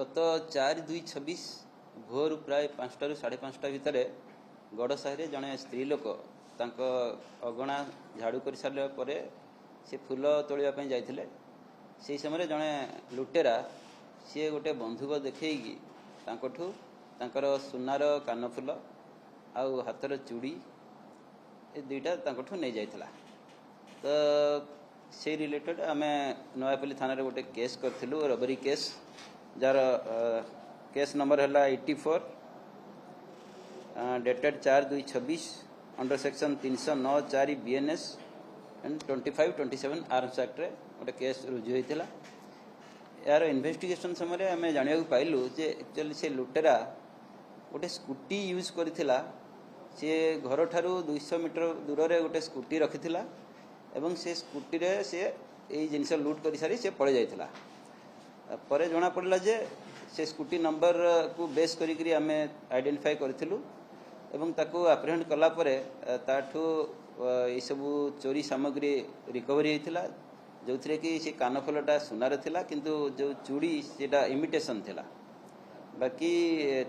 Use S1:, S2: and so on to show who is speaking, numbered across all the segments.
S1: गत 4/2/26 भोर प्राय 5टाରୁ 5:30 भितर गड़ साहि जड़े स्त्री लोक अगणा झाड़ू कर सारे पर से फूल तोड़ापी जाते से समय जड़े लुटेरा सी गोटे बंधुक देखी सुनार कानफुल आउ हाथर चूड़ी ए दुईटा नहीं जाइला। तो से रिलेटेड आम नयापल्ली थाना गोटे केस करूँ रबरी केस जार केस नंबर है 84 dated 4/2/26 under section 309(4) BNS and 25-27 arms act रे गोटे केस रुजु होता। यार इन्वेस्टिगेशन समय आम जाना पाइलु जे एक्चुअली से लुटेरा गोटे स्कूटी यूज करथिला। सी घर ठारू 200 मीटर दूर रे गोटे स्कूटी रखिथिला एवं से स्कूटी रे से यही जिनस लुट कर सारी से पड़े जाइथिला। पर जना पड़ला जे से स्कूटी नंबर को बेस करी आम आइडेंटिफाई करथिलु एवं ताको अप्रिहेंड कला परे ताठू ये सब चोरी सामग्री रिकवरी होता जो थे कि से कानफुलटा सुनार थिला किंतु जो चूड़ी सेटा इमिटेशन थिला। बाकी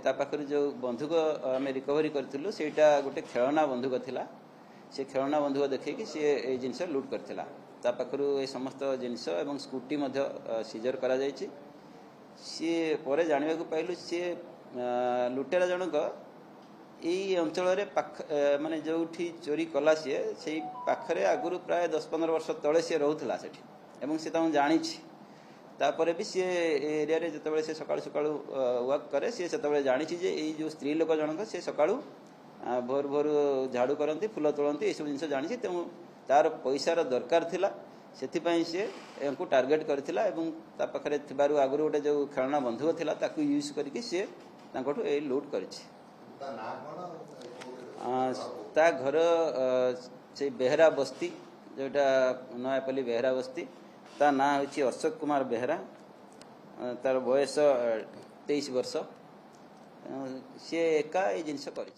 S1: ता पाखर जो बंधुक आम रिकवरी करथिलु सेटा गोटे खेलना बंधुक थिला। से खेलना बंधुक देखिए सी ये जिनस लुट करथिला। ता पाखर ये समस्त जिनस एवं स्कूटी मध्य सीजर करा जायछि। सी पर जानिबा को पाइलु सी लुटेरा जनक यही अंचल माने जो चोरी कला सी से पाखरे आगुरी प्राय 10-15 वर्ष तले सी रोला से जानी तापर भी सी एरिया रे जतबेले से सकाळु सकाळु वर्क करे सी सेतबेले जानी जे यही जो स्त्री लोक जनक से सकाळु भोर भोर झाड़ू करती फूल तोड़ती ये सब जिन जानी तेणु तार पैसार दरकार थिला सेथिपाई सी को टार्गेट करथिला एवं ता पाखरे थिबारु आगुरी गोटे जो खेलना बंधुक थिला ताकू यूज करके सी तांकोठु ए लूट करिछि। ता घर से बेहरा बस्ती जोटा नयापल्ली बेहरा बस्ती ता ना हूँ अशोक कुमार बेहरा तार बयस 23 वर्ष सी एका ये जिनस कर।